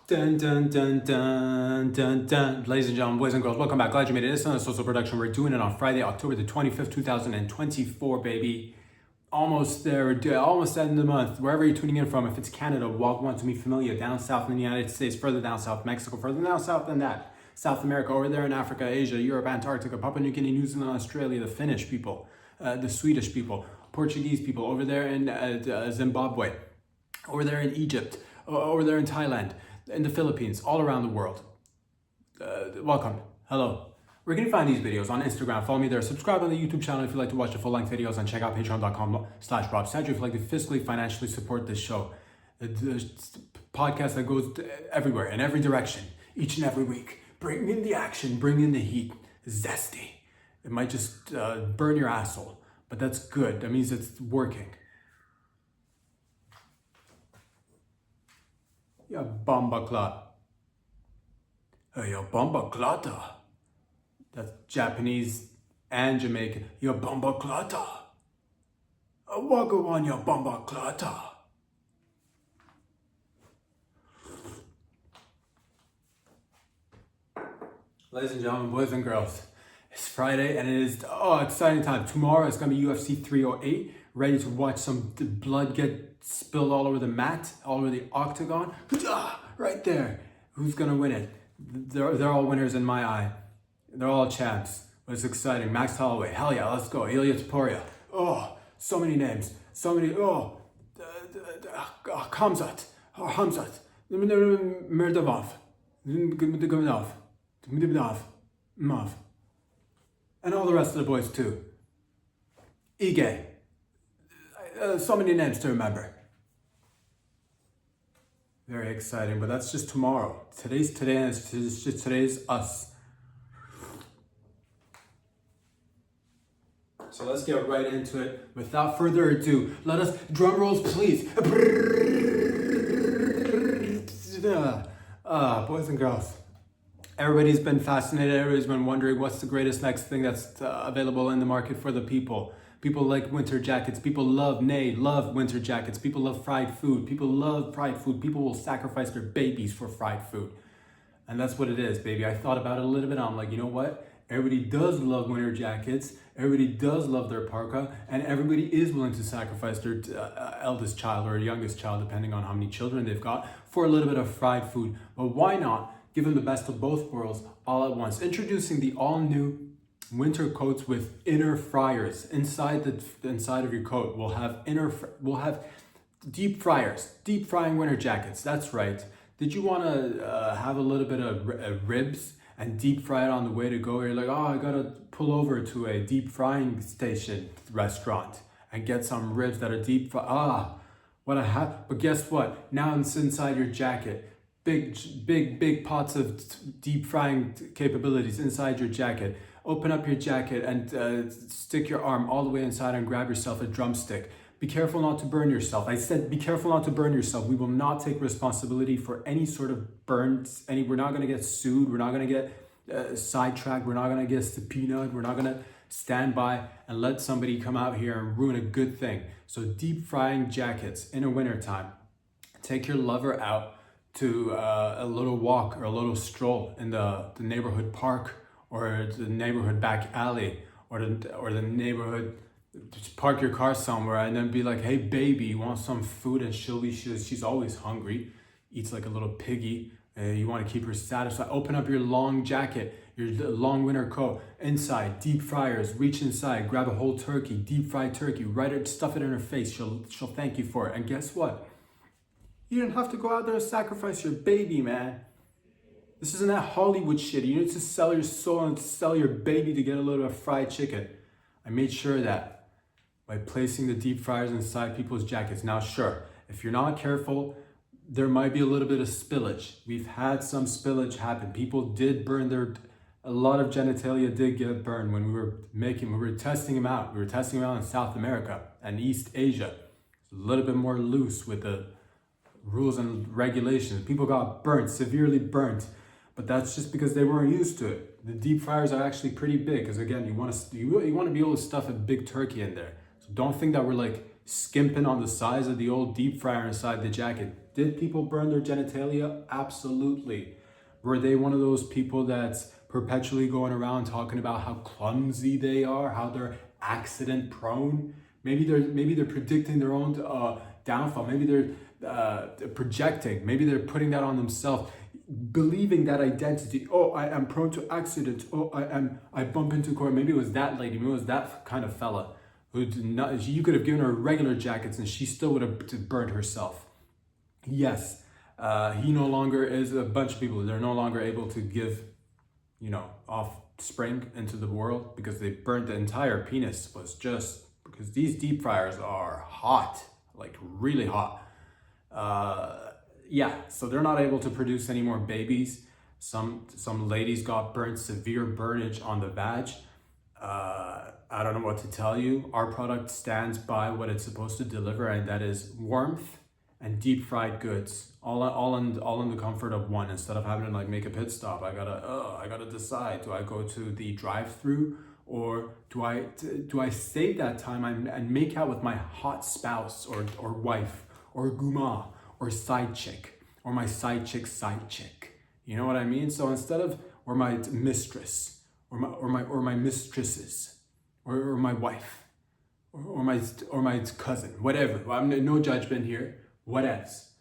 Dun dun dun dun dun dun. Ladies and gentlemen, boys and girls, welcome back. Glad you made it. This is another social production. We're doing it on Friday, October the 25th, 2024, baby. Almost there, almost end of the month. Wherever you're tuning in from, if it's Canada, welcome to me familiar. Down south in the United States, further down south, Mexico, further down south than that. South America, over there in Africa, Asia, Europe, Antarctica, Papua New Guinea, New Zealand, Australia, the Finnish people, the Swedish people, Portuguese people, over there in Zimbabwe, over there in Egypt, over there in Thailand, in the Philippines, all around the world. Welcome. Hello. Where can you find these videos? On Instagram. Follow me there. Subscribe on the YouTube channel if you like to watch the full-length videos, and check out patreon.com/RobSandra if you like to fiscally, financially support this show. The podcast that goes everywhere, in every direction, each and every week. Bring in the action, bring in the heat. Zesty. It might just burn your asshole, but that's good. That means it's working. Ya bombaclat. Ya bombaclata. That's Japanese and Jamaican. Ya bombaclata. Wagawan ya bombaclata. Ladies and gentlemen, boys and girls, it's Friday and it is exciting time. Tomorrow it's gonna be UFC 308. Ready to watch some blood get spilled all over the mat, all over the octagon. Right there. Who's gonna win it? They're all winners in my eye. They're all champs. But it's exciting. Max Holloway. Hell yeah, let's go. Ilya Topuria. Oh, so many names. So many. Kamzat. Hamzat. Merdavov. Mav. And all the rest of the boys too. Ige. So many names to remember. Very exciting, but that's just tomorrow. Today's today, and today's us. So let's get right into it. Without further ado, let us, drum rolls please. Boys and girls. Everybody's been fascinated, everybody's been wondering what's the greatest next thing that's available in the market for the people. People like winter jackets. People love winter jackets. People love fried food. People love fried food. People will sacrifice their babies for fried food. And that's what it is, baby. I thought about it a little bit. I'm like, you know what? Everybody does love winter jackets. Everybody does love their parka. And everybody is willing to sacrifice their eldest child or youngest child, depending on how many children they've got, for a little bit of fried food. But why not give them the best of both worlds all at once? Introducing the all-new winter coats with inner fryers. Inside of your coat, we'll have deep fryers, deep frying winter jackets. That's right. Did you want to have a little bit of ribs and deep fry it on the way to go? You're like, oh, I gotta pull over to a deep frying station restaurant and get some ribs that are deep fried. What I have. But guess what? Now it's inside your jacket. Big pots of deep frying capabilities inside your jacket. Open up your jacket and stick your arm all the way inside and grab yourself a drumstick. Be careful not to burn yourself. I said be careful not to burn yourself. We will not take responsibility for any sort of burns. We're not going to get sued. We're not going to get sidetracked. We're not going to get subpoenaed. We're not going to stand by and let somebody come out here and ruin a good thing. So deep frying jackets in the wintertime. Take your lover out to a little walk or a little stroll in the neighborhood park, or the neighborhood back alley, or the neighborhood. Just park your car somewhere and then be like, hey baby, you want some food? And she's always hungry, eats like a little piggy. You want to keep her satisfied. Open up your long jacket, your long winter coat. Inside, deep fryers. Reach inside, grab a whole turkey, deep fried turkey. Stuff it in her face. She'll thank you for it. And guess what? You didn't have to go out there and sacrifice your baby, man. This isn't that Hollywood shit. You need to sell your soul and sell your baby to get a little bit of fried chicken. I made sure of that by placing the deep fryers inside people's jackets. Now, sure, if you're not careful, there might be a little bit of spillage. We've had some spillage happen. People did burn a lot of genitalia did get burned when we were testing them out. We were testing them out in South America and East Asia. It's a little bit more loose with the rules and regulations. People got burnt, severely burnt. But that's just because they weren't used to it. The deep fryers are actually pretty big, because again, you want to be able to stuff a big turkey in there. So don't think that we're like skimping on the size of the old deep fryer inside the jacket. Did people burn their genitalia? Absolutely. Were they one of those people that's perpetually going around talking about how clumsy they are, how they're accident prone? Maybe they're predicting their own downfall. Maybe they're projecting. Maybe they're putting that on themselves, believing that identity. Oh, I am prone to accidents. Oh, I bump into car. Maybe it was that lady. Maybe it was that kind of fella who did not. You could have given her regular jackets and she still would have burned herself. Yes, he no longer is a bunch of people. They're no longer able to give, offspring into the world because they burnt the entire penis. Was just because these deep fryers are hot, like really hot. So they're not able to produce any more babies. Some ladies got burnt, severe burnage on the vag. I don't know what to tell you. Our product stands by what it's supposed to deliver, and that is warmth and deep fried goods, all in the comfort of one. Instead of having to like make a pit stop, I gotta decide: do I go to the drive-through, or do I save that time and make out with my hot spouse or wife or guma or side chick or my side chick? You know what I mean? So instead of, or my mistress or my mistresses or my wife or my cousin, whatever. I'm no judgment here. What else?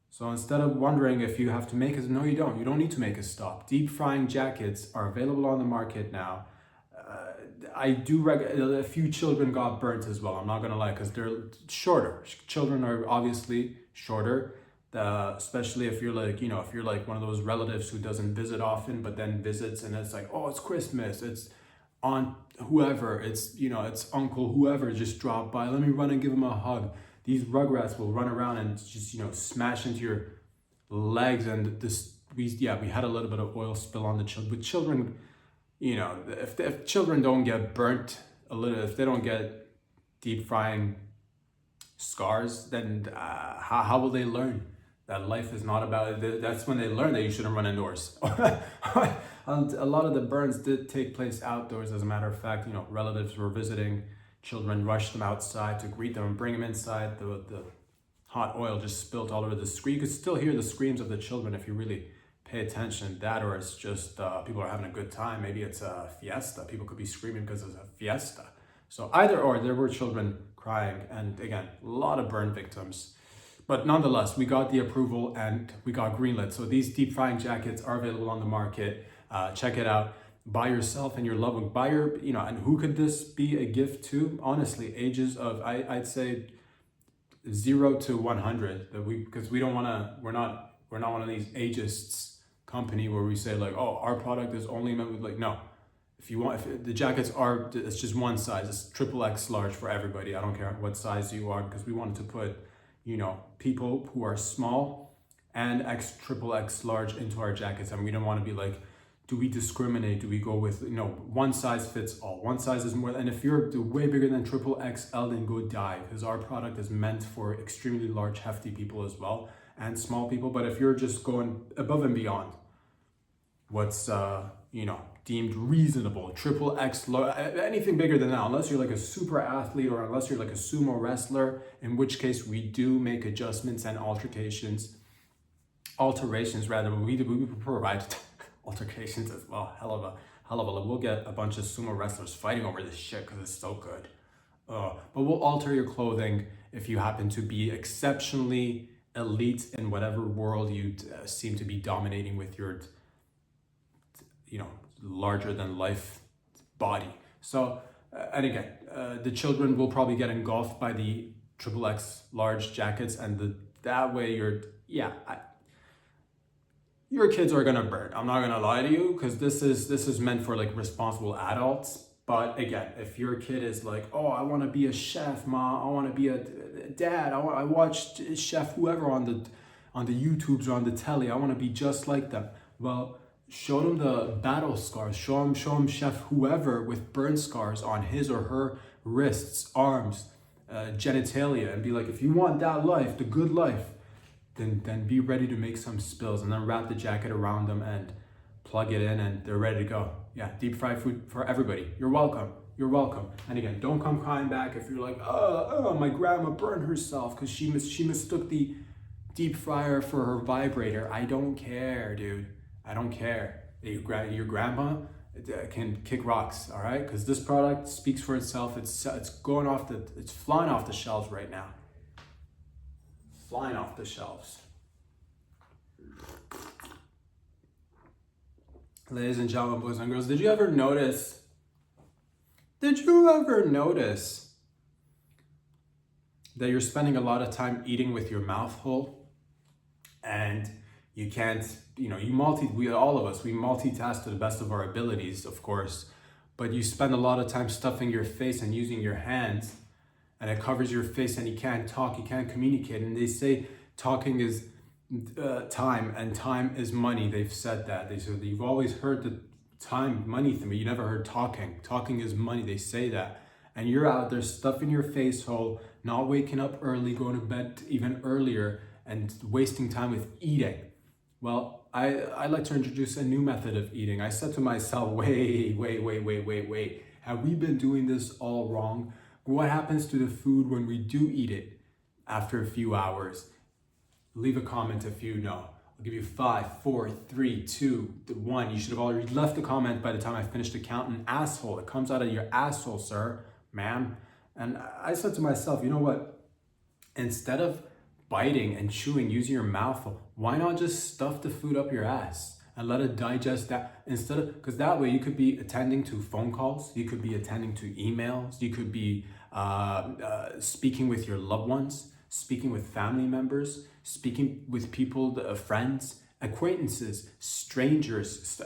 So instead of wondering if you have to make it, no, you don't. You don't need to make a stop. Deep frying jackets are available on the market now. I do a few children got burnt as well. I'm not gonna lie, because they're shorter. Children are obviously shorter, especially if you're like, if you're like one of those relatives who doesn't visit often, but then visits, and it's like, oh, it's Christmas, it's aunt whoever, it's it's uncle whoever just dropped by. Let me run and give him a hug. These rugrats will run around and just smash into your legs, and we had a little bit of oil spill on the children. But children, if children don't get burnt a little, if they don't get deep frying scars, then how will they learn that life is not about it? That's when they learn that you shouldn't run indoors. And a lot of the burns did take place outdoors. As a matter of fact, relatives were visiting. Children rushed them outside to greet them and bring them inside. The hot oil just spilled all over the screen. You could still hear the screams of the children if you really pay attention. That, or it's just people are having a good time. Maybe it's a fiesta. People could be screaming because it's a fiesta. So either or, there were children crying, and again, a lot of burn victims. But nonetheless, we got the approval and we got greenlit. So these deep frying jackets are available on the market. Check it out. Buy yourself and your loved one. Buy your, and who could this be a gift to? Honestly, ages of, I'd say 0 to 100. Because we don't want to, we're not one of these ageists company where we say like, oh, our product is only meant with, like, no. If the jackets are, it's just one size. It's XXX large for everybody. I don't care what size you are, because we wanted to put, people who are small and XXX large into our jackets, and we don't want to be like, do we discriminate? Do we go with, one size fits all? One size is more, and if you're way bigger than XXL, then go die, because our product is meant for extremely large, hefty people as well, and small people. But if you're just going above and beyond what's, deemed reasonable, XXX, anything bigger than that, unless you're like a super athlete or unless you're like a sumo wrestler, in which case we do make adjustments and alterations, but we provide altercations as well. Hell of a, we'll get a bunch of sumo wrestlers fighting over this shit because it's so good. But we'll alter your clothing if you happen to be exceptionally elite in whatever world you seem to be dominating with your, larger than life body. So, and again, the children will probably get engulfed by the XXX large jackets, and that way your kids are gonna burn. I'm not gonna lie to you, because this is meant for like responsible adults. But again, if your kid is like, oh, I want to be a chef, ma, I want to be a dad, I watched chef whoever on the YouTubes or on the telly, I want to be just like them. Well, show them the battle scars. Show them chef whoever with burn scars on his or her wrists, arms, genitalia, and be like, if you want that life, the good life, then be ready to make some spills, and then wrap the jacket around them and plug it in, and they're ready to go. Yeah, deep fried food for everybody. You're welcome. You're welcome. And again, don't come crying back if you're like, my grandma burned herself because she mistook the deep fryer for her vibrator. I don't care, dude. I don't care. Your grandma can kick rocks, all right? Because this product speaks for itself. It's flying off the shelves right now. Flying off the shelves. Ladies and gentlemen, boys and girls, did you ever notice that you're spending a lot of time eating with your mouth full, and you can't, all of us, we multitask to the best of our abilities, of course, but you spend a lot of time stuffing your face and using your hands, and it covers your face, and you can't talk, you can't communicate. And they say talking is time, and time is money. They've said that. They said you've always heard the time, money thing, but you never heard talking. Talking is money. They say that. And you're out there stuffing your face hole, not waking up early, going to bed even earlier, and wasting time with eating. Well, I like to introduce a new method of eating. I said to myself, wait. Have we been doing this all wrong? What happens to the food when we do eat it after a few hours? Leave a comment if you know. I'll give you 5, 4, 3, 2, 1. You should have already left a comment by the time I finished the counting. Asshole. It comes out of your asshole, sir, ma'am. And I said to myself, you know what? Instead of biting and chewing, using your mouth, why not just stuff the food up your ass and let it digest that? Because that way you could be attending to phone calls, you could be attending to emails, you could be speaking with your loved ones, speaking with family members, speaking with people, friends, acquaintances, strangers.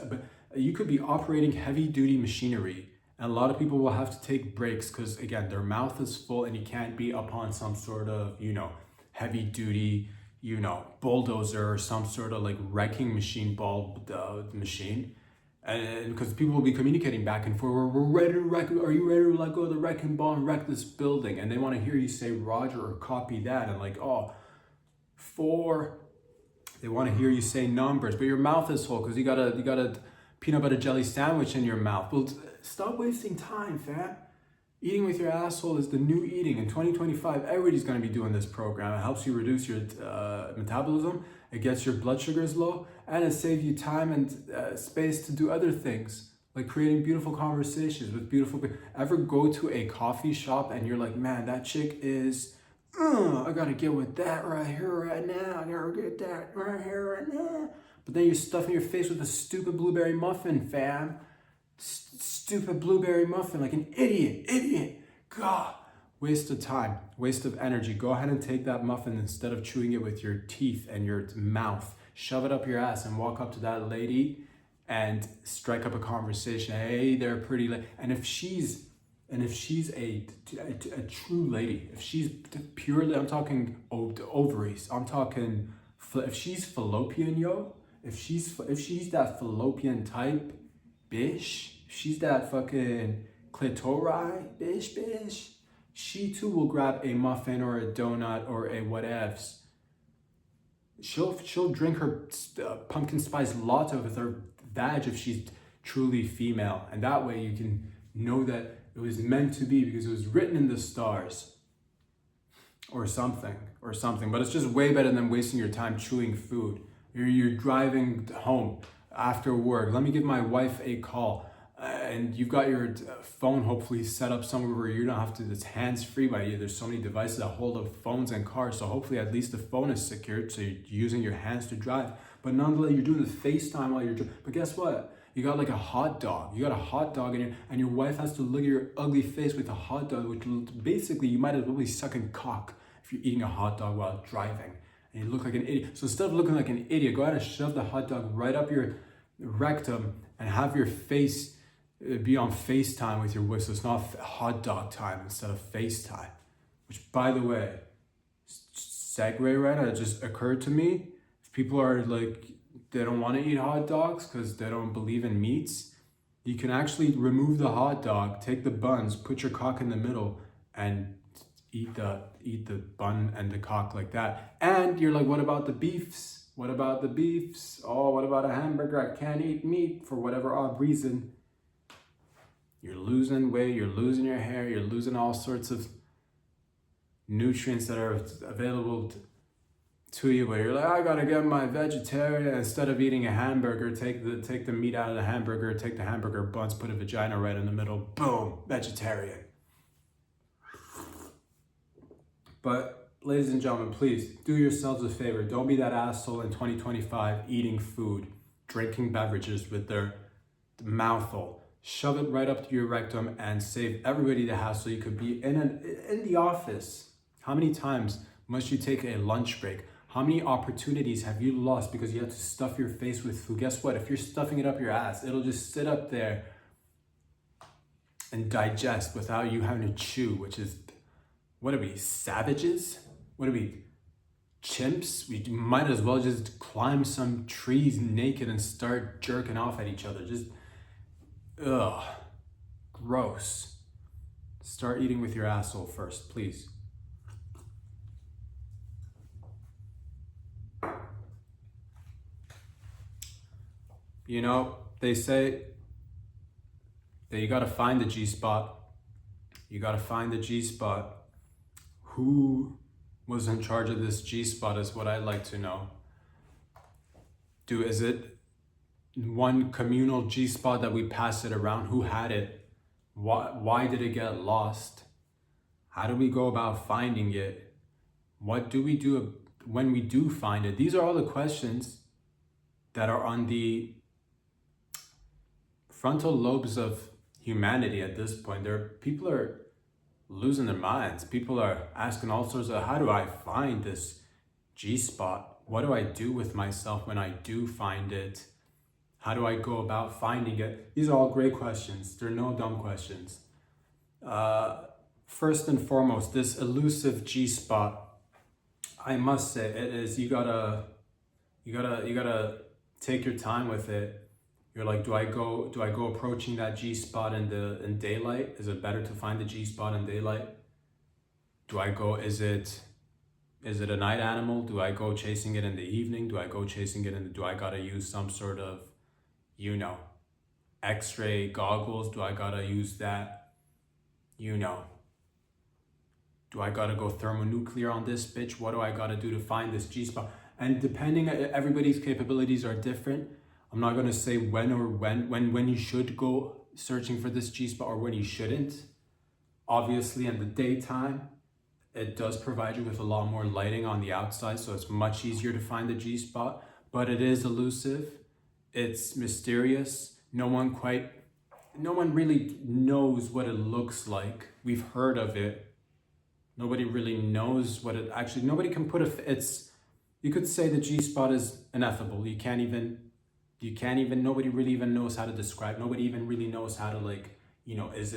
You could be operating heavy duty machinery, and a lot of people will have to take breaks because, again, their mouth is full and you can't be upon some sort of, heavy duty, bulldozer or some sort of like wrecking machine machine. And because people will be communicating back and forth, we're ready to wreck. Are you ready to let go of the wrecking ball and wreck this building? And they want to hear you say Roger or copy that, and like, 4. They want to hear you say numbers, but your mouth is full because you got a peanut butter jelly sandwich in your mouth. Well, stop wasting time, fam. Eating with your asshole is the new eating. In 2025, everybody's going to be doing this program. It helps you reduce your metabolism. It gets your blood sugars low, and it saves you time and space to do other things, like creating beautiful conversations with beautiful people. Ever go to a coffee shop and you're like, man, that chick is, I got to get with that right here, right now. I got to get that right here, right now. But then you're stuffing your face with a stupid blueberry muffin, fam. Stupid blueberry muffin, like an idiot. God, waste of time, waste of energy. Go ahead and take that muffin instead of chewing it with your teeth and your mouth. Shove it up your ass and walk up to that lady and strike up a conversation. Hey there, pretty lady. And if she's a true lady, if she's purely, I'm talking ovaries, I'm talking, if she's fallopian, if she's that fallopian type, bish, she's that fucking clitori, bish, she too will grab a muffin or a donut or a whatevs. She'll drink her pumpkin spice latte with her vag if she's truly female, and that way you can know that it was meant to be because it was written in the stars or something. But it's just way better than wasting your time chewing food. You're driving home after work. Let me give my wife a call. And you've got your phone hopefully set up somewhere where you don't have to, it's hands-free by you. There's so many devices that hold up phones and cars. So hopefully at least the phone is secured. So you're using your hands to drive. But nonetheless, you're doing the FaceTime while you're driving. But guess what? You got like a hot dog. You got a hot dog in here, and your wife has to look at your ugly face with a hot dog, which basically you might as well be sucking cock if you're eating a hot dog while driving. And you look like an idiot. So instead of looking like an idiot, go ahead and shove the hot dog right up your rectum and have your face be on FaceTime with your wife. So it's not hot dog time instead of FaceTime. Which, by the way, segue right now, it just occurred to me. If people are like, they don't want to eat hot dogs because they don't believe in meats, you can actually remove the hot dog, take the buns, put your cock in the middle, and eat the bun and the cock like that. And you're like, what about the beefs? What about the beefs? Oh, what about a hamburger? I can't eat meat for whatever odd reason. You're losing weight, you're losing your hair, you're losing all sorts of nutrients that are available to you, where you're like, I gotta get my vegetarian. Instead of eating a hamburger, take the meat out of the hamburger, take the hamburger buns, put a vagina right in the middle, boom, vegetarian. But ladies and gentlemen, please do yourselves a favor. Don't be that asshole in 2025 eating food, drinking beverages with their mouthful. Shove it right up to your rectum and save everybody the hassle. You could be in the office. How many times must you take a lunch break? How many opportunities have you lost because you have to stuff your face with food? Guess what? If you're stuffing it up your ass, it'll just sit up there and digest without you having to chew, which is, what are we, savages? What are we, chimps? We might as well just climb some trees naked and start jerking off at each other. Just, ugh, gross. Start eating with your asshole first, please. You know, they say that you gotta find the G-spot. You gotta find the G-spot. Who was in charge of this G-spot is what I'd like to know. Is it one communal G-spot that we pass it around? Who had it? Why did it get lost? How do we go about finding it? What do we do when we do find it? These are all the questions that are on the frontal lobes of humanity at this point. People are losing their minds. People are asking all sorts of, how do I find this G-spot? What do I do with myself when I do find it? How do I go about finding it? These are all great questions. They're no dumb questions. First and foremost, this elusive G-spot, I must say, it is, you gotta take your time with it. You're like, do I go approaching that G-spot in daylight? Is it better to find the G-spot in daylight? Is it a night animal? Do I go chasing it in the evening? Do I gotta use some sort of, X-ray goggles? Do I gotta use that? Do I gotta go thermonuclear on this bitch? What do I gotta do to find this G-spot? And depending, everybody's capabilities are different. I'm not gonna say when you should go searching for this G-spot or when you shouldn't. Obviously, in the daytime, it does provide you with a lot more lighting on the outside, so it's much easier to find the G-spot, but it is elusive. It's mysterious. No one really knows what it looks like. We've heard of it. Nobody really knows what it actually, nobody can put you could say the G-spot is ineffable. Nobody really even knows how to describe. Nobody even really knows how to does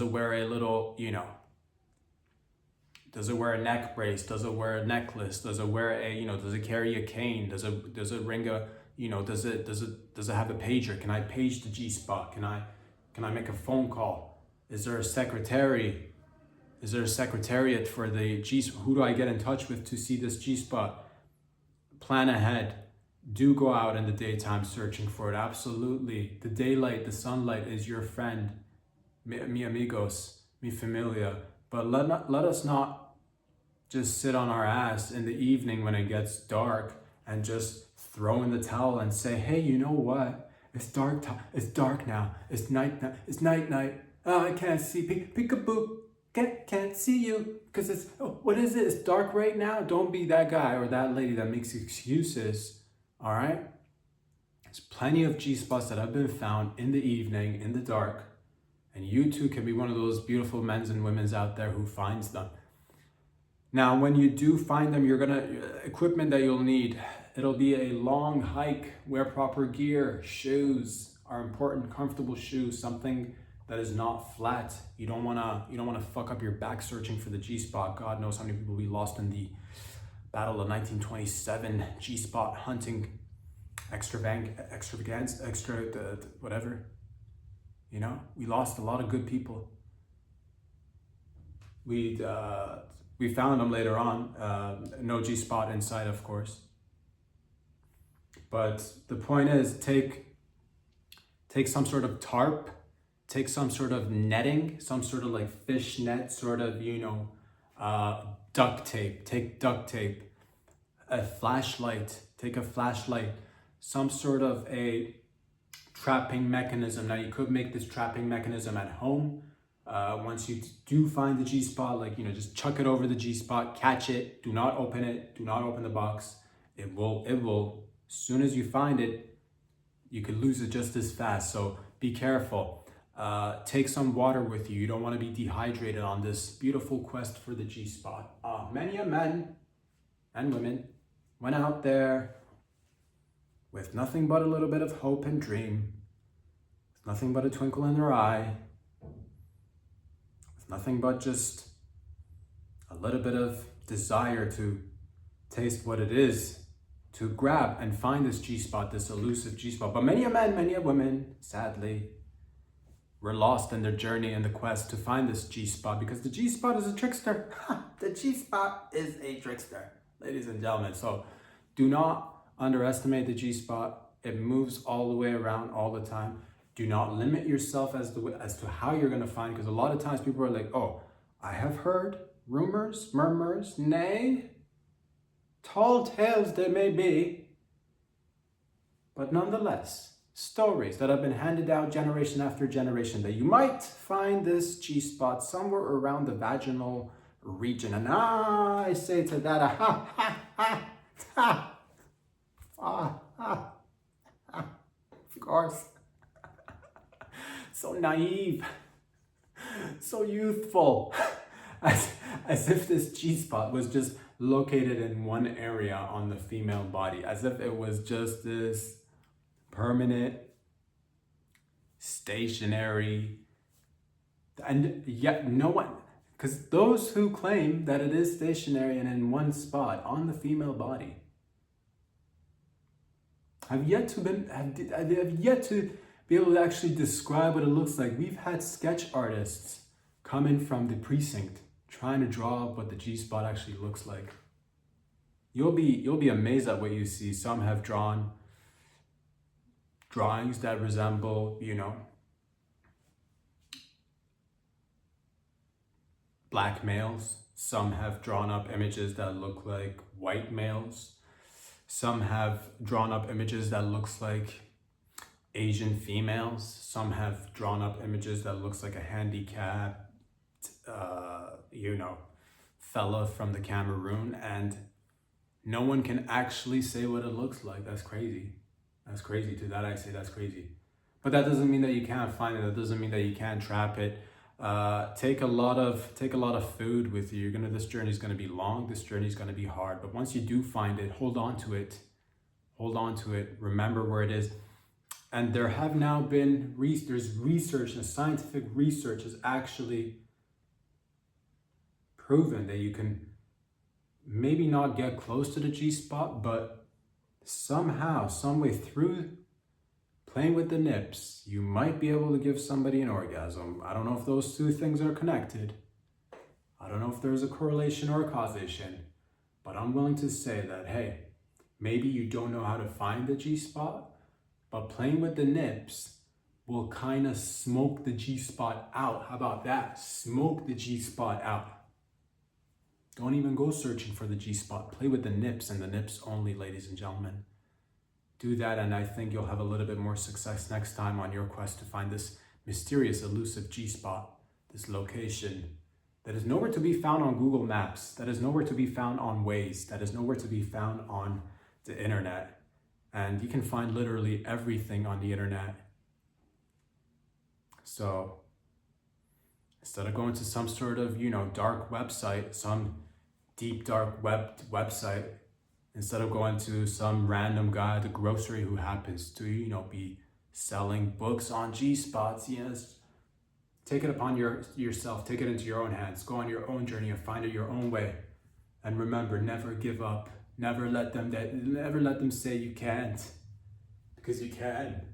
it wear a little, does it wear a neck brace? Does it wear a necklace? Does it wear does it carry a cane? Does it ring a, does it have a pager? Can I page the G-spot? Can I make a phone call? Is there a secretary? Is there a secretariat for the G-spot? Who do I get in touch with to see this G-spot? Plan ahead. Do go out in the daytime searching for it. Absolutely. The daylight, the sunlight is your friend. Mi amigos, mi familia. But let us not just sit on our ass in the evening when it gets dark and just throw in the towel and say, hey, you know what? It's dark. It's dark now. It's night now. It's night. Oh, I can't see. Peekaboo. Can't see you because what is it? It's dark right now. Don't be that guy or that lady that makes excuses. All right. There's plenty of G-spots that have been found in the evening, in the dark. And you too can be one of those beautiful men's and women's out there who finds them. Now, when you do find them, equipment that you'll need. It'll be a long hike. Wear proper gear. Shoes are important. Comfortable shoes. Something that is not flat. You don't wanna fuck up your back searching for the G-spot. God knows how many people we lost in the Battle of 1927 G-spot hunting whatever. We lost a lot of good people. We found them later on. No G-spot inside, of course. But the point is, take some sort of tarp. Take some sort of netting, some sort of like fish net sort of, Duct tape, take duct tape. A flashlight, take a flashlight. Some sort of a trapping mechanism. Now you could make this trapping mechanism at home. Once you do find the G-spot, like, you know, just chuck it over the G-spot, catch it, do not open it, do not open the box. It will, as soon as you find it, you could lose it just as fast. So be careful. Take some water with you. You don't want to be dehydrated on this beautiful quest for the G-spot. Many a men and women went out there with nothing but a little bit of hope and dream, with nothing but a twinkle in their eye, with nothing but just a little bit of desire to taste what it is to grab and find this G-spot, this elusive G-spot. But many a men, many a women, sadly, were lost in their journey and the quest to find this G-spot, because the G-spot is a trickster. The G-spot is a trickster, ladies and gentlemen. So do not underestimate the G-spot. It moves all the way around all the time. Do not limit yourself as to how you're going to find, because a lot of times people are like, oh, I have heard rumors, murmurs, nay, tall tales there may be, but nonetheless, stories that have been handed down generation after generation that you might find this G-spot somewhere around the vaginal region. And I say to that, of course. So naive, so youthful, as if this G-spot was just located in one area on the female body, as if it was just this permanent, stationary, and yet no one, because those who claim that it is stationary and in one spot on the female body have yet to be able to actually describe what it looks like. We've had sketch artists come in from the precinct trying to draw up what the G-spot actually looks like. You'll be amazed at what you see. Some have drawn drawings that resemble, you know, black males. Some have drawn up images that look like white males. Some have drawn up images that looks like Asian females. Some have drawn up images that looks like a handicapped, you know, fella from the Cameroon, and no one can actually say what it looks like. That's crazy. That's crazy. To that I say that's crazy. But that doesn't mean that you can't find it. That doesn't mean that you can't trap it. Take a lot of food with you. This journey is gonna be long. This journey is gonna be hard. But once you do find it, hold on to it. Hold on to it. Remember where it is. And there have now been there's research, and scientific research has actually proven that you can maybe not get close to the G-spot, but somehow, some way through playing with the nips, you might be able to give somebody an orgasm. I don't know if those two things are connected. I don't know if there's a correlation or a causation, but I'm willing to say that, hey, maybe you don't know how to find the G-spot, but playing with the nips will kind of smoke the G-spot out. How about that? Smoke the G-spot out. Don't even go searching for the G-spot. Play with the nips and the nips only, ladies and gentlemen. Do that, and I think you'll have a little bit more success next time on your quest to find this mysterious, elusive G-spot, this location that is nowhere to be found on Google Maps, that is nowhere to be found on Waze, that is nowhere to be found on the internet. And you can find literally everything on the internet. So instead of going to some sort of, you know, dark website, some deep dark website, instead of going to some random guy at the grocery who happens to, you know, be selling books on G-spots, yes, take it upon yourself, take it into your own hands, go on your own journey and find it your own way. And remember, never give up. Never let them say you can't, because you can.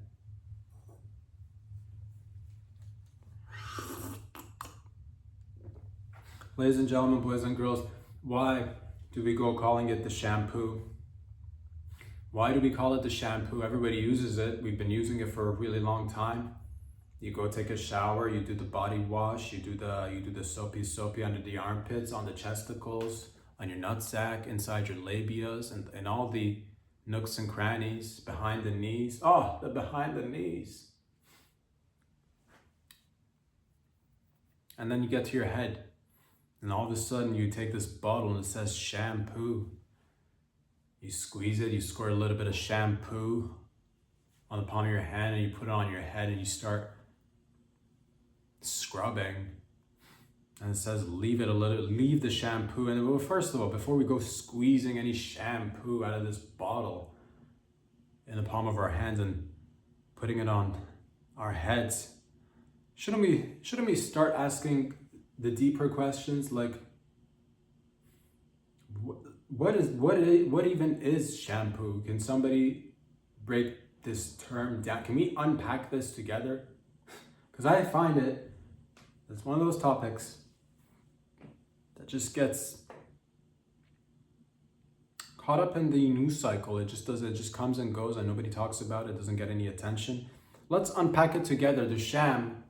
Ladies and gentlemen, boys and girls, why do we go calling it the shampoo? Why do we call it the shampoo? Everybody uses it. We've been using it for a really long time. You go take a shower, you do the body wash, you do the soapy under the armpits, on the chesticles, on your nutsack, inside your labias, and all the nooks and crannies, behind the knees. Oh, the behind the knees. And then you get to your head, and all of a sudden you take this bottle and it says shampoo. You squeeze it, you squirt a little bit of shampoo on the palm of your hand, and you put it on your head and you start scrubbing. And it says leave the shampoo. And well, first of all, before we go squeezing any shampoo out of this bottle in the palm of our hands and putting it on our heads, shouldn't we start asking the deeper questions, like what even is shampoo? Can somebody break this term down? Can we unpack this together? Because I find it's one of those topics that just gets caught up in the news cycle. It just comes and goes and nobody talks about it. It doesn't get any attention. Let's unpack it together. The shampoo.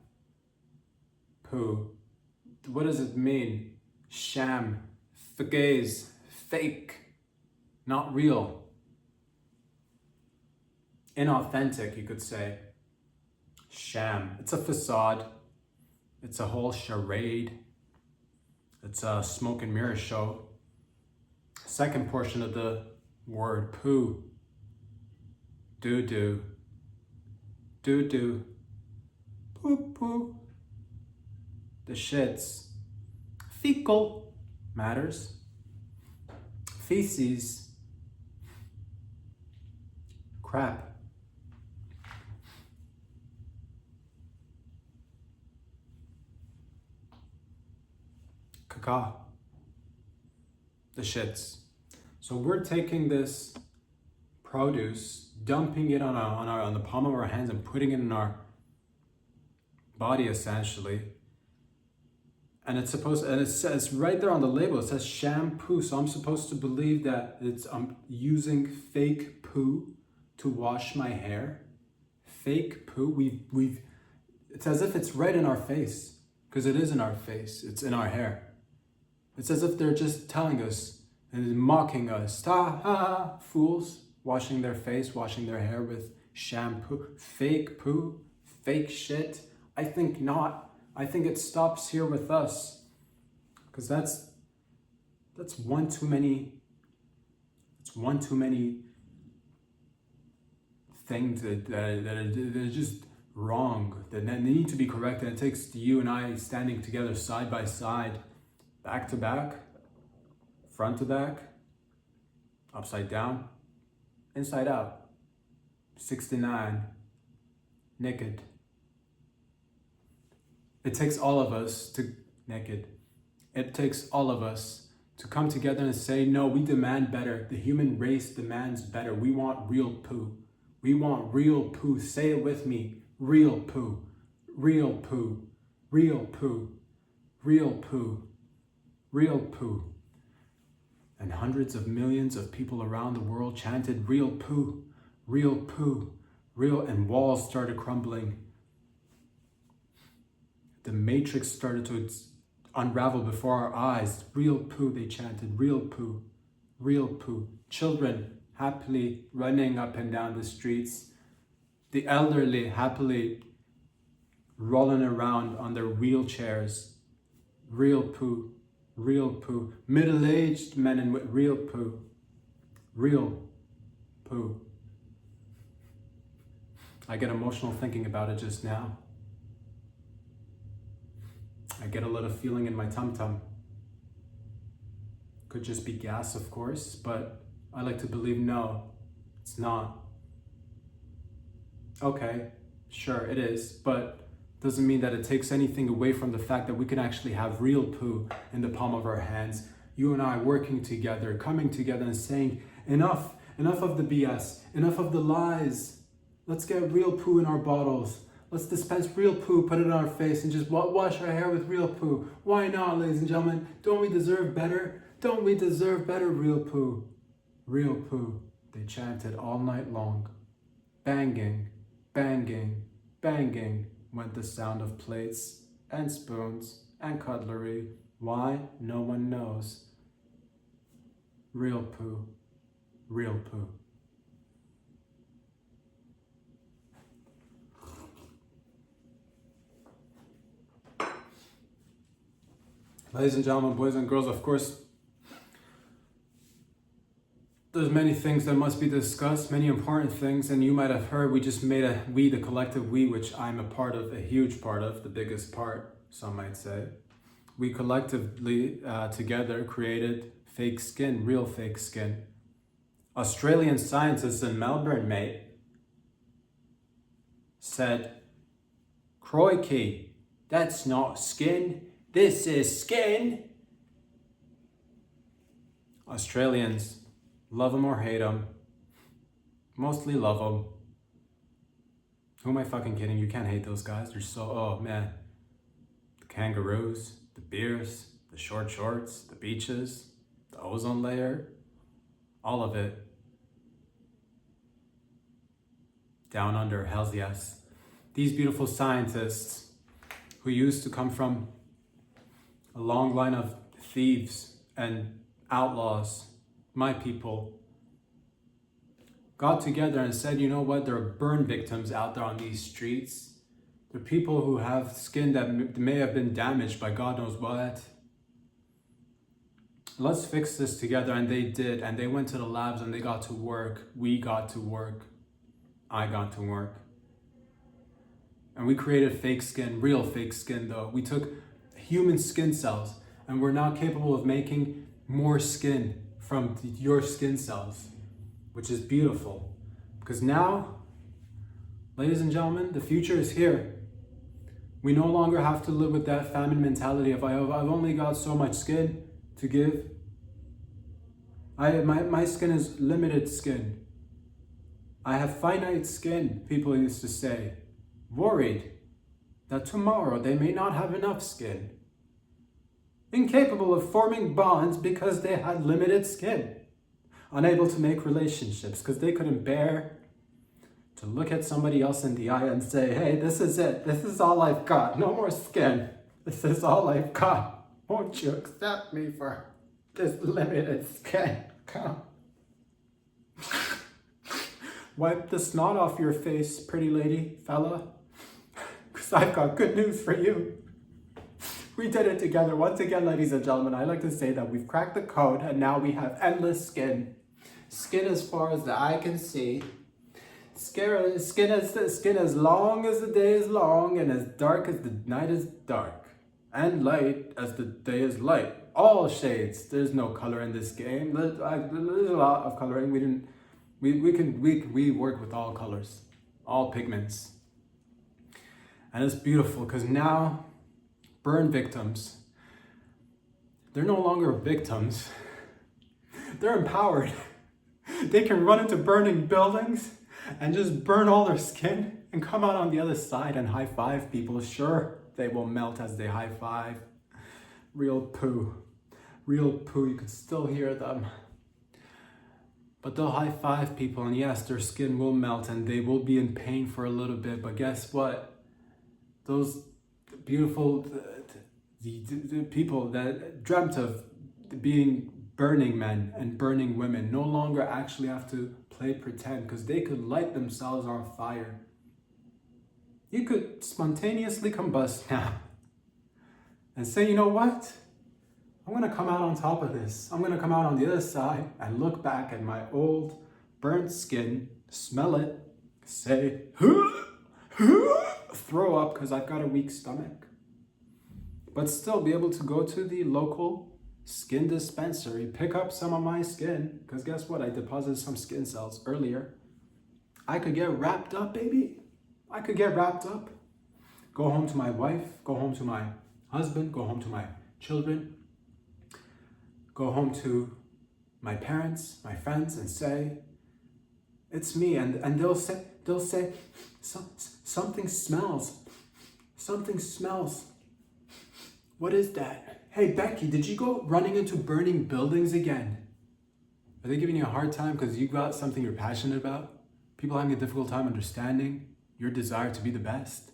What does it mean? Sham, fugaze, fake, not real. Inauthentic, you could say. Sham. It's a facade. It's a whole charade. It's a smoke and mirror show. Second portion of the word poo. Doo-doo. Doo-doo. Poo-poo. The shits. Fecal matters. Feces. Crap. Caca. The shits. So we're taking this produce, dumping it on the palm of our hands and putting it in our body essentially. And it says right there on the label, it says shampoo. So I'm supposed to believe that I'm using fake poo to wash my hair. Fake poo. It's as if it's right in our face, because it is in our face. It's in our hair. It's as if they're just telling us and mocking us. Ha ha ha, fools, washing their face, washing their hair with shampoo. Fake poo, fake shit. I think not. I think it stops here with us, because that's one too many. It's one too many things that are just wrong, that they need to be corrected. It takes you and I standing together side by side, back to back, front to back, upside down, inside out, 69, naked. It takes all of us to It takes all of us to come together and say, no, we demand better. The human race demands better. We want real poo. We want real poo. Say it with me. Real poo. Real poo. Real poo. Real poo. Real poo. And hundreds of millions of people around the world chanted real poo. Real poo. Real, and walls started crumbling. The matrix started to unravel before our eyes. Real poo, they chanted. Real poo. Real poo. Children happily running up and down the streets. The elderly happily rolling around on their wheelchairs. Real poo. Real poo. Middle-aged men and real poo. Real poo. I get emotional thinking about it just now. I get a little feeling in my tum-tum. Could just be gas, of course, but I like to believe no, it's not. Okay, sure it is, but doesn't mean that it takes anything away from the fact that we can actually have real poo in the palm of our hands. You and I working together, coming together and saying, enough of the BS, enough of the lies. Let's get real poo in our bottles. Let's dispense real poo, put it on our face, and just wash our hair with real poo. Why not, ladies and gentlemen? Don't we deserve better? Don't we deserve better? Real poo. Real poo. They chanted all night long. Banging, banging, banging, went the sound of plates and spoons and cutlery. Why? No one knows. Real poo. Real poo. Ladies and gentlemen, boys and girls, of course, there's many things that must be discussed, many important things, and you might have heard we just made the collective we, which I'm a part of, a huge part of, the biggest part, some might say. We collectively together created fake skin, real fake skin. Australian scientists in Melbourne, mate, said, crikey, that's not skin, this is skin. Australians, love them or hate them, mostly love them. Who am I fucking kidding? You can't hate those guys. They're so, oh man. The kangaroos, the beers, the short shorts, the beaches, the ozone layer, all of it. Down under, hells yes. These beautiful scientists who used to come from a long line of thieves and outlaws, my people, got together and said, you know what, there are burn victims out there on these streets. There are people who have skin that may have been damaged by God knows what. Let's fix this together. And they did. And they went to the labs and they got to work. We got to work. I got to work. And we created fake skin, real fake skin though. We took human skin cells and we're now capable of making more skin from your skin cells, which is beautiful. Because now, ladies and gentlemen, the future is here. We no longer have to live with that famine mentality of I've only got so much skin to give. My skin is limited skin. I have finite skin, people used to say, worried that tomorrow they may not have enough skin. Incapable of forming bonds because they had limited skin. Unable to make relationships because they couldn't bear to look at somebody else in the eye and say, hey, this is it. This is all I've got. No more skin. This is all I've got. Won't you accept me for this limited skin? Come. Wipe the snot off your face, pretty lady, fella. Because I've got good news for you. We did it together. Once again, ladies and gentlemen, I like to say that we've cracked the code and now we have endless skin. Skin as far as the eye can see. Skin as long as the day is long and as dark as the night is dark. And light as the day is light. All shades. There's no color in this game. There's a lot of coloring. We work with all colors, all pigments. And it's beautiful because now burn victims, they're no longer victims. They're empowered. They can run into burning buildings and just burn all their skin and come out on the other side and high five people. Sure, they will melt as they high five. Real poo. Real poo, you could still hear them. But they'll high five people and yes, their skin will melt and they will be in pain for a little bit. But guess what? Those beautiful the people that dreamt of being burning men and burning women no longer actually have to play pretend because they could light themselves on fire. You could spontaneously combust now and say, you know what? I'm going to come out on top of this. I'm going to come out on the other side and look back at my old burnt skin, smell it, say, throw up because I've got a weak stomach. But still be able to go to the local skin dispensary, pick up some of my skin, because guess what? I deposited some skin cells earlier. I could get wrapped up, baby. I could get wrapped up. Go home to my wife, go home to my husband, go home to my children, go home to my parents, my friends, and say, it's me. And they'll say, something smells. Something smells. What is that? Hey, Becky, did you go running into burning buildings again? Are they giving you a hard time because you got something you're passionate about? People having a difficult time understanding your desire to be the best?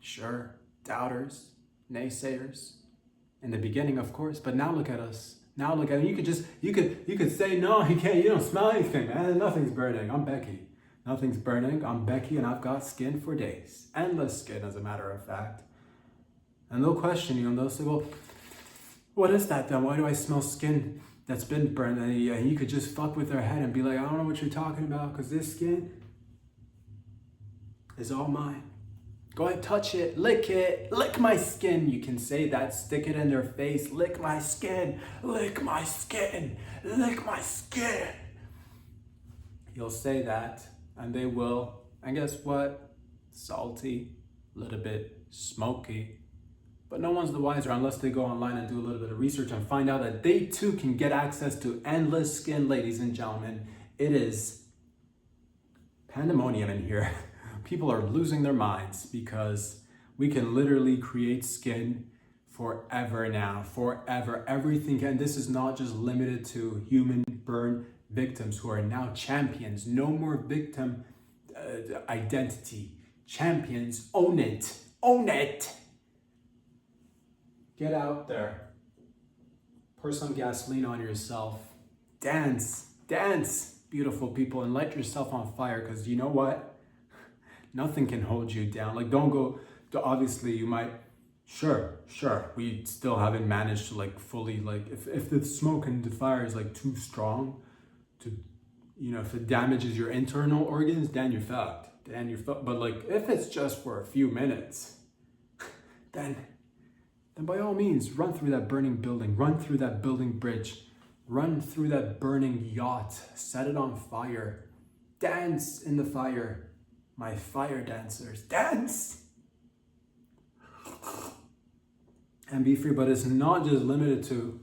Sure, doubters, naysayers. In the beginning, of course, but now look at us. Now look at it. You could say, no, you can't, you don't smell anything, man. Nothing's burning. I'm Becky. Nothing's burning. I'm Becky, and I've got skin for days. Endless skin, as a matter of fact. And they'll question you, and they'll say, well, what is that then? Why do I smell skin that's been burned? And you could just fuck with their head and be like, I don't know what you're talking about, because this skin is all mine. Go ahead, touch it, lick my skin. You can say that, stick it in their face, lick my skin, lick my skin, lick my skin. You'll say that, and they will. And guess what? Salty, a little bit smoky. But no one's the wiser unless they go online and do a little bit of research and find out that they too can get access to endless skin, ladies and gentlemen. It is pandemonium in here. People are losing their minds because we can literally create skin forever now, forever. Everything, and this is not just limited to human burn victims who are now champions. No more victim identity. Champions, own it, own it. Get out there. Pour some gasoline on yourself. Dance, dance, beautiful people, and light yourself on fire, because you know what? Nothing can hold you down. Like, don't go, obviously you might, sure, we still haven't managed to like fully, like if the smoke and the fire is like too strong to, you know, if it damages your internal organs, then you're fucked. But like, if it's just for a few minutes, then by all means, run through that burning building, run through that building bridge, run through that burning yacht, set it on fire, dance in the fire. My fire dancers, dance! And be free, but it's not just limited to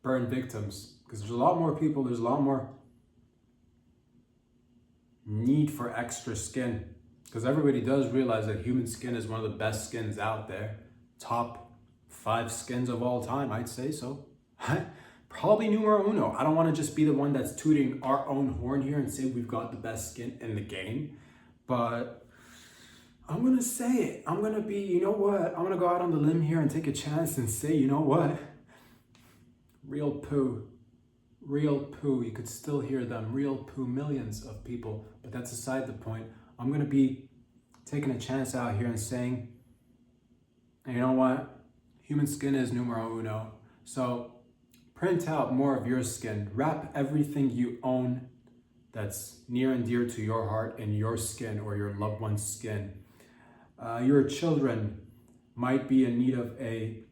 burn victims, because there's a lot more people, there's a lot more need for extra skin, because everybody does realize that human skin is one of the best skins out there. Top 5 skins of all time, I'd say so. Probably numero uno. I don't want to just be the one that's tooting our own horn here and say we've got the best skin in the game. But I'm going to say it. I'm going to be, you know what? I'm going to go out on the limb here and take a chance and say, you know what? Real poo. Real poo. You could still hear them. Real poo. Millions of people. But that's aside the point. I'm going to be taking a chance out here and saying, you know what? Human skin is numero uno. So print out more of your skin. Wrap everything you own that's near and dear to your heart in your skin or your loved one's skin. Your children might be in need of a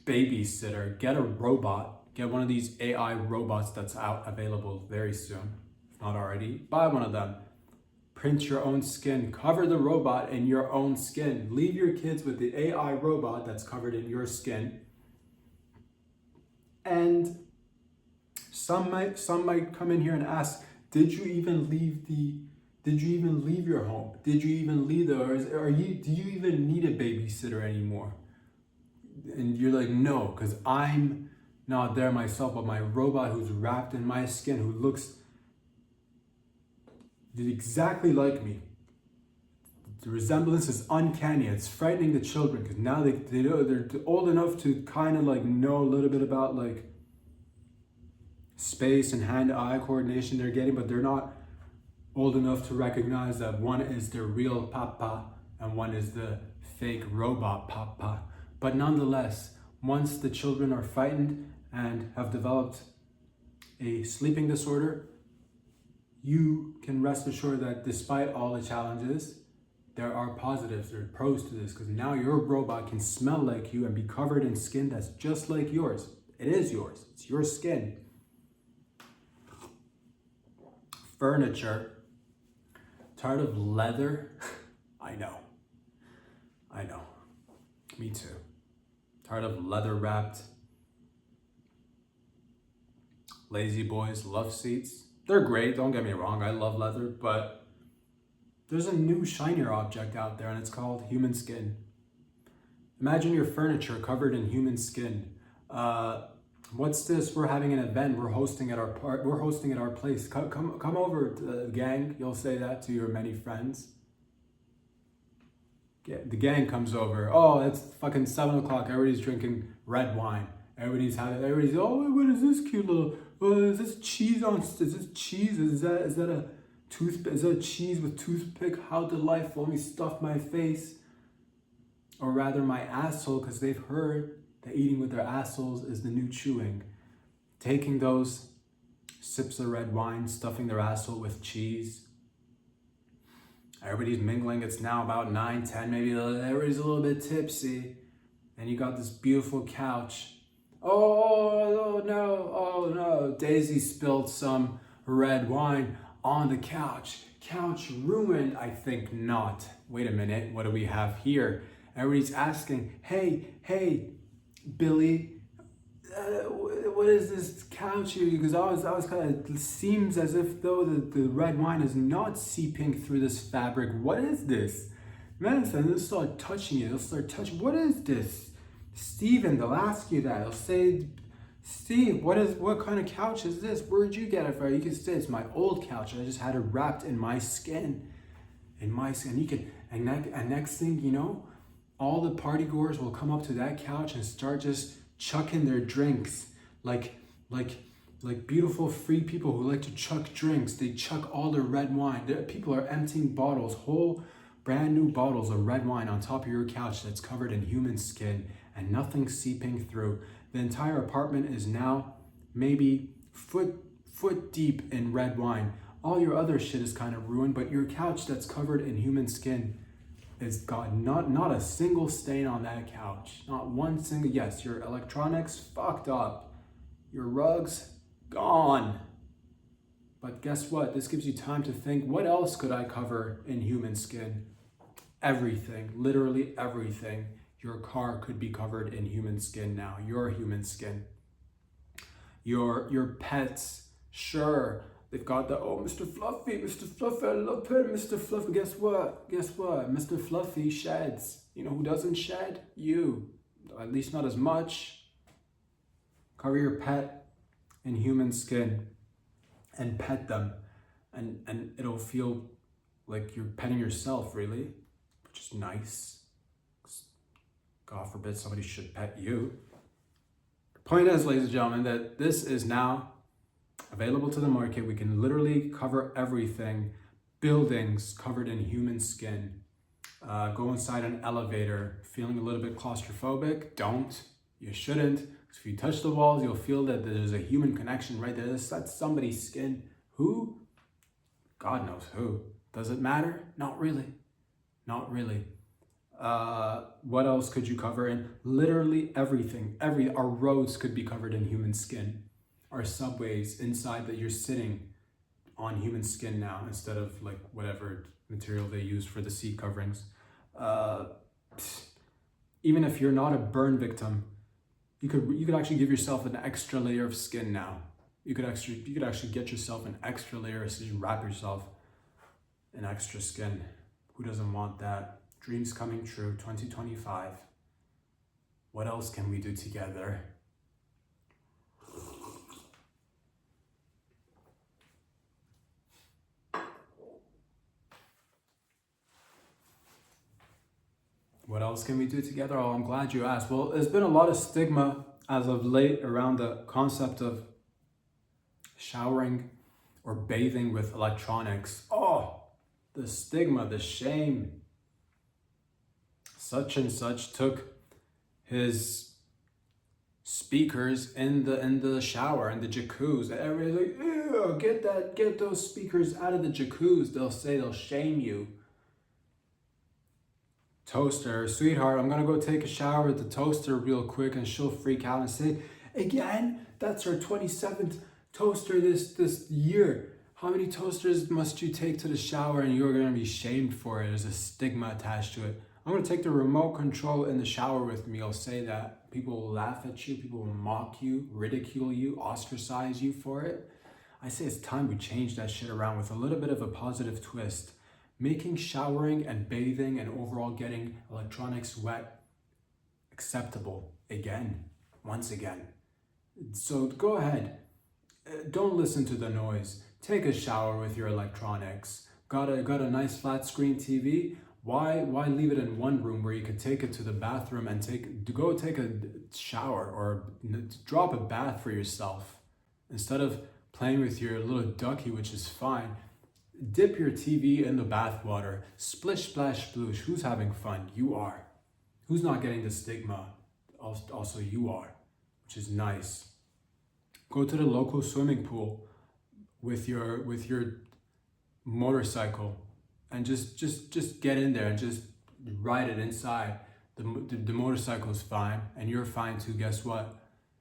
babysitter. Get a robot. Get one of these AI robots that's out available very soon, if not already. Buy one of them. Print your own skin. Cover the robot in your own skin. Leave your kids with the AI robot that's covered in your skin. And some might come in here and ask, did you even leave your home? Did you even leave do you even need a babysitter anymore? And you're like, no, because I'm not there myself, but my robot who's wrapped in my skin, who looks exactly like me. The resemblance is uncanny. It's frightening the children, because now they know they're old enough to kind of like know a little bit about like space and hand-eye coordination they're getting, but they're not old enough to recognize that one is their real papa and one is the fake robot papa. But nonetheless, once the children are frightened and have developed a sleeping disorder, you can rest assured that despite all the challenges, there are positives, there are pros to this, because now your robot can smell like you and be covered in skin that's just like yours. It is yours. It's your skin. Furniture. Tired of leather? I know. Me too. Tired of leather wrapped lazy boys love seats. They're great, don't get me wrong. I love leather, but there's a new shinier object out there, and it's called human skin. Imagine your furniture covered in human skin. What's this? We're having an event. We're hosting at our place. Come over, gang. You'll say that to your many friends. The gang comes over. Oh, it's fucking 7 o'clock. Everybody's drinking red wine. Everybody's, oh, what is this cute little, is this cheese on, is this cheese? Is that a toothpick? Is that cheese with toothpick? How delightful. Let me stuff my face. Or rather my asshole, because they've heard that eating with their assholes is the new chewing. Taking those sips of red wine, stuffing their asshole with cheese. Everybody's mingling. It's now about 9, 10, maybe everybody's a little bit tipsy. And you got this beautiful couch. Oh no. Daisy spilled some red wine on the couch. Couch ruined? I think not. Wait a minute, what do we have here? Everybody's asking, hey, Billy, what is this couch here? Because I was kind of, seems as if though the red wine is not seeping through this fabric. What is this? Man, they'll start touching it. They'll start touching. What is this? Steven, they'll ask you that. They'll say, Steve, what kind of couch is this? Where'd you get it from? You can say it's my old couch. I just had it wrapped in my skin. You can, and next thing you know, all the party goers will come up to that couch and start just chucking their drinks like beautiful free people who like to chuck drinks. They chuck all their red wine. People are emptying bottles, whole brand new bottles of red wine on top of your couch that's covered in human skin and nothing seeping through. The entire apartment is now maybe foot deep in red wine. All your other shit is kind of ruined, but your couch that's covered in human skin is got not a single stain on that couch. Not one single. Yes, your electronics fucked up. Your rugs gone. But guess what? This gives you time to think, what else could I cover in human skin? Everything, literally everything. Your car could be covered in human skin now. Your human skin. Your pets, sure. They've got the, oh, Mr. Fluffy, I love him, Mr. Fluffy. Guess what? Mr. Fluffy sheds. You know who doesn't shed? You. At least not as much. Cover your pet in human skin and pet them. And it'll feel like you're petting yourself, really, which is nice. God forbid somebody should pet you. The point is, ladies and gentlemen, that this is now available to the market. We can literally cover everything. Buildings covered in human skin. Go inside an elevator, feeling a little bit claustrophobic. Don't. You shouldn't. Because if you touch the walls, you'll feel that there's a human connection right there. That's somebody's skin. Who? God knows who. Does it matter? Not really. Not really. What else could you cover in? Literally everything. Our roads could be covered in human skin. Our subways inside that you're sitting on human skin now instead of like whatever material they use for the seat coverings. Even if you're not a burn victim, you could actually give yourself an extra layer of skin now. You could actually get yourself an extra layer, so you wrap yourself in extra skin. Who doesn't want that? Dreams coming true, 2025. What else can we do together? What else can we do together? Oh, I'm glad you asked. Well, there's been a lot of stigma as of late around the concept of showering or bathing with electronics. Oh, the stigma, the shame. Such and such took his speakers in the shower, in the jacuzzi. And everybody's like, ew, get those speakers out of the jacuzzi. They'll shame you. Toaster, sweetheart, I'm gonna go take a shower with the toaster real quick, and she'll freak out and say, again, that's our 27th toaster this year. How many toasters must you take to the shower? And you're gonna be shamed for it. There's a stigma attached to it. I'm gonna take the remote control in the shower with me. I'll say that. People will laugh at you, people will mock you, ridicule you, ostracize you for it. I say it's time we change that shit around with a little bit of a positive twist. Making showering and bathing and overall getting electronics wet acceptable again, once again. So go ahead, don't listen to the noise. Take a shower with your electronics. Got a nice flat screen TV? Why leave it in one room where you could take it to the bathroom and go take a shower or drop a bath for yourself instead of playing with your little ducky, which is fine. Dip your TV in the bath water. Splish, splash, sploosh. Who's having fun? You are. Who's not getting the stigma? Also you are, which is nice. Go to the local swimming pool with your motorcycle and just get in there and just ride it inside. The motorcycle is fine and you're fine too, guess what?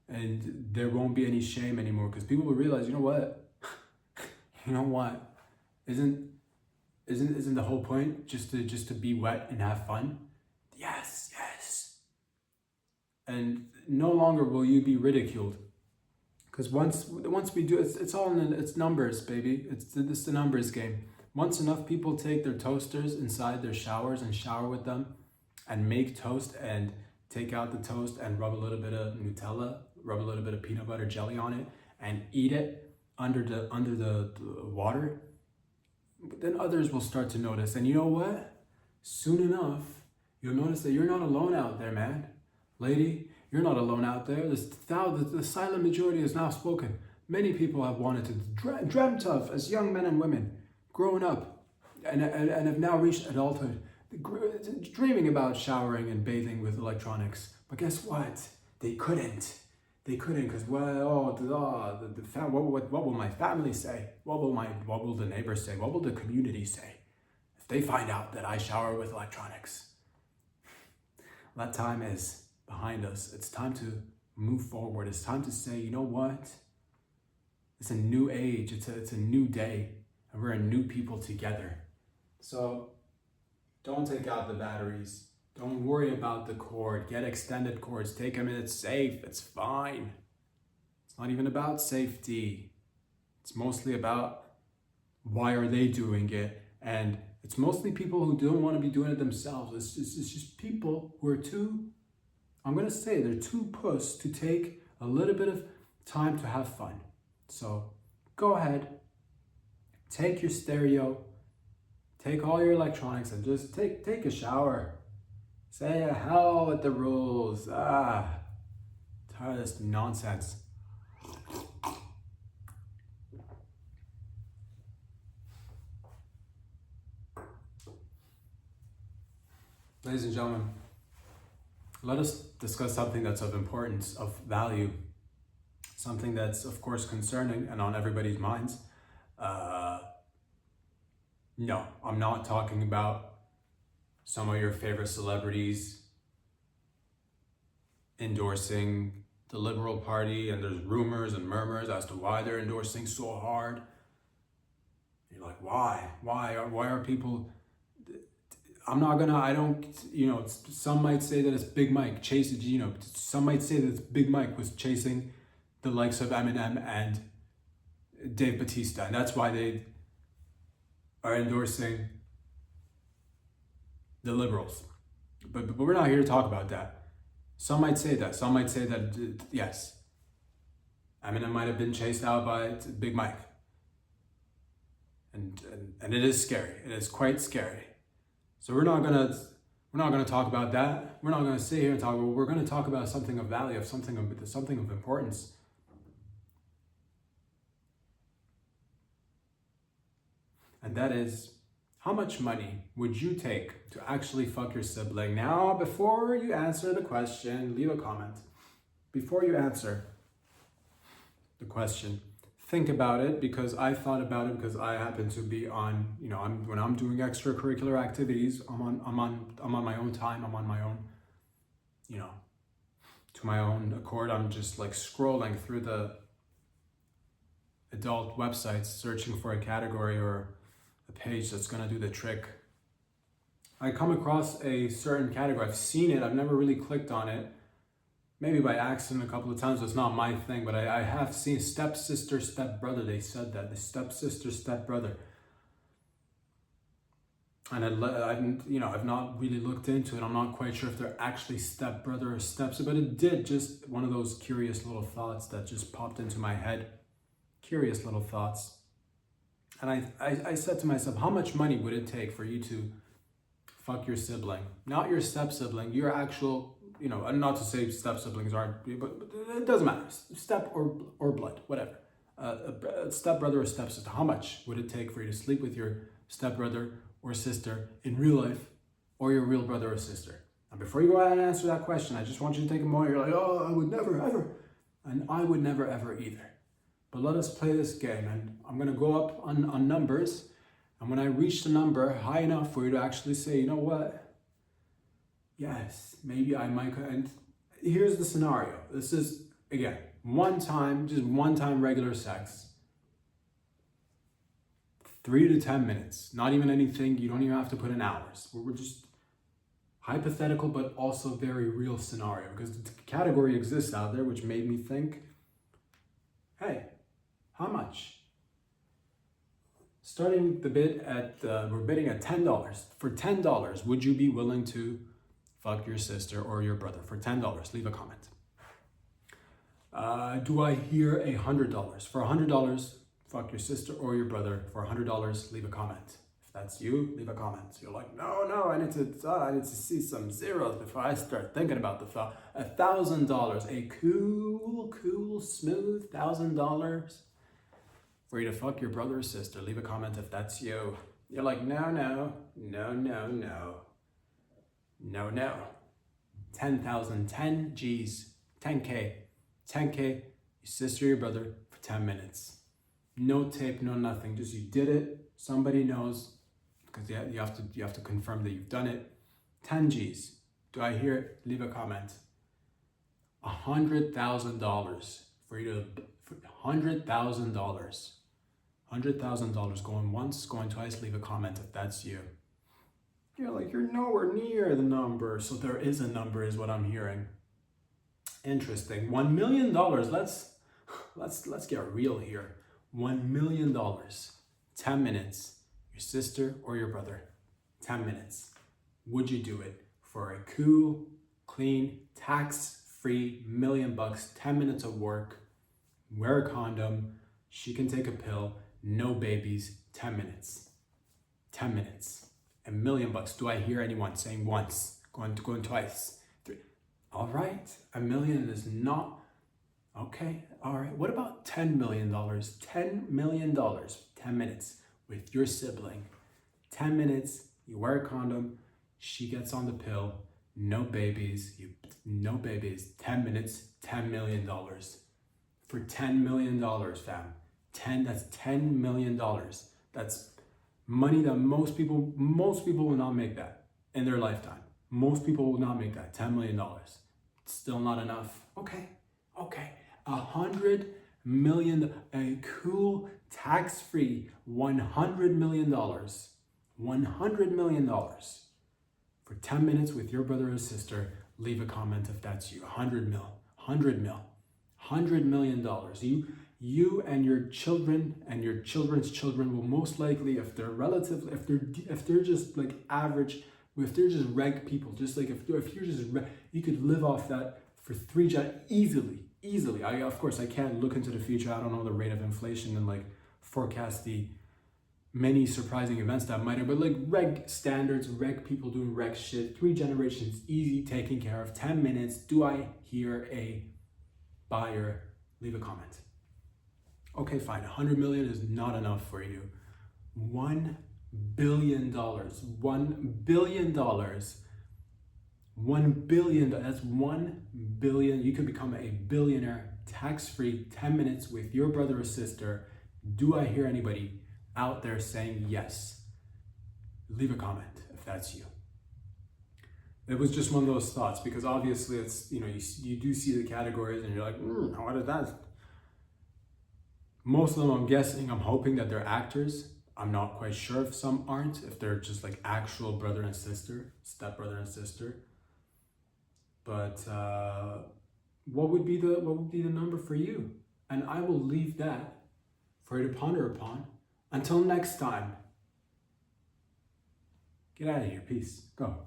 And there won't be any shame anymore because people will realize, you know what? You know what? Isn't the whole point just to be wet and have fun? Yes. And no longer will you be ridiculed. Because once we do it's all it's numbers, baby. It's the numbers game. Once enough people take their toasters inside their showers and shower with them and make toast and take out the toast and rub a little bit of Nutella, rub a little bit of peanut butter jelly on it and eat it under the water, then others will start to notice. And you know what? Soon enough, you'll notice that you're not alone out there, man. Lady, you're not alone out there. The silent majority is now spoken. Many people have wanted to, dreamt of as young men and women, growing up, and have now reached adulthood, dreaming about showering and bathing with electronics. But guess what? They couldn't because what will my family say? What will the neighbors say? What will the community say if they find out that I shower with electronics? That time is behind us. It's time to move forward. It's time to say, you know what? It's a new age. It's a new day, and we're a new people together. So don't take out the batteries. Don't worry about the cord. Get extended cords. Take them in. It's safe. It's fine. It's not even about safety. It's mostly about why are they doing it? And it's mostly people who don't want to be doing it themselves. It's just people who are too, I'm going to say, they're too puss to take a little bit of time to have fun. So go ahead. Take your stereo. Take all your electronics and just take a shower. Say hell with the rules. Tired of this nonsense. Ladies and gentlemen, let us discuss something that's of importance, of value, something that's of course concerning and on everybody's minds. No, I'm not talking about some of your favorite celebrities endorsing the Liberal Party, and there's rumors and murmurs as to why they're endorsing so hard. You're like, why? Why are people... some might say that it's Big Mike chasing, some might say that Big Mike was chasing the likes of Eminem and Dave Bautista, and that's why they are endorsing the liberals. But we're not here to talk about that. Some might say that. Some might say that, yes, Eminem might have been chased out by Big Mike. And it is scary. It is quite scary. So we're not gonna talk about that. We're not gonna sit here and talk. We're gonna talk about something of value, of something of importance. And that is, how much money would you take to actually fuck your sibling? Now, before you answer the question, leave a comment. Before you answer the question, think about it, because I thought about it, because I happen to be on, when I'm doing extracurricular activities, I'm on my own time, I'm on my own, to my own accord. I'm just like scrolling through the adult websites, searching for a category or a page that's gonna do the trick. I come across a certain category. I've seen it, I've never really clicked on it. Maybe by accident a couple of times. It's not my thing, but I have seen stepsister, stepbrother. They said that, the stepsister, stepbrother. And I've not really looked into it. I'm not quite sure if they're actually stepbrother or stepsister, but it did just one of those curious little thoughts that just popped into my head. Curious little thoughts. And I said to myself, how much money would it take for you to fuck your sibling, not your step sibling, your actual, you know, not to say step siblings aren't, but it doesn't matter, step or blood, whatever. A step brother or step sister. How much would it take for you to sleep with your step brother or sister in real life, or your real brother or sister? And before you go ahead and answer that question, I just want you to take a moment. You're like, oh, I would never ever, and I would never ever either. But let us play this game, and I'm gonna go up on numbers. And when I reach the number high enough for you to actually say, you know what? Yes, maybe I might. And here's the scenario. This is, again, just one time regular sex. 3 to 10 minutes. Not even anything. You don't even have to put in hours. We're just hypothetical, but also very real scenario. Because the category exists out there, which made me think, hey, how much? Starting the bid at, we're bidding at $10. For $10, would you be willing to fuck your sister or your brother? For $10, leave a comment. Do I hear $100? For $100, fuck your sister or your brother. For $100, leave a comment. If that's you, leave a comment. You're like, no, I need to see some zeros before I start thinking about the fuck. $1,000, a cool, smooth $1,000. For you to fuck your brother or sister, leave a comment if that's you. You're like, no. 10,000, 10 G's, 10K, your sister or your brother for 10 minutes. No tape, no nothing, just you did it. Somebody knows, because you have to confirm that you've done it. 10 G's. Do I hear it? Leave a comment. $100,000 for you to, $100,000. $100,000 going once, going twice, leave a comment if that's you. You're like, you're nowhere near the number. So there is a number is what I'm hearing. Interesting. $1 million. Let's get real here. $1 million. 10 minutes. Your sister or your brother. 10 minutes. Would you do it for a cool, clean, tax-free $1 million? 10 minutes of work. Wear a condom. She can take a pill. No babies, 10 minutes. 10 minutes. $1 million. Do I hear anyone saying once, going twice, 3? All right, $1 million is not, okay, all right. What about $10 million? $10 million, 10 minutes with your sibling. 10 minutes, you wear a condom, she gets on the pill, no babies, 10 minutes, $10 million. For $10 million, fam. That's $10 million. That's money that most people will not make that in their lifetime. Most people will not make that. $10 million. Still not enough. Okay. $100 million, a cool tax-free $100 million. $100 million for 10 minutes with your brother or sister. Leave a comment if that's you. $100 million. You and your children and your children's children will most likely, if they're relatively, if they're just like average, if they're just reg people, just like if you're just you could live off that for 3 easily. Of course I can't look into the future. I don't know the rate of inflation and like forecast the many surprising events that might have, but like reg standards, reg people doing reg shit, 3 generations, easy, taken care of. 10 minutes. Do I hear a buyer? Leave a comment. Okay, fine. 100 million is not enough for you. $1 billion. $1 billion. $1 billion. That's 1 billion. You could become a billionaire tax-free 10 minutes with your brother or sister. Do I hear anybody out there saying yes? Leave a comment if that's you. It was just one of those thoughts, because obviously it's, you do see the categories and you're like, what is that? Most of them, I'm hoping that they're actors. I'm not quite sure if some aren't, if they're just like actual brother and sister, step brother and sister. But what would be the number for you? And I will leave that for you to ponder upon. Until next time. Get out of here. Peace. Go.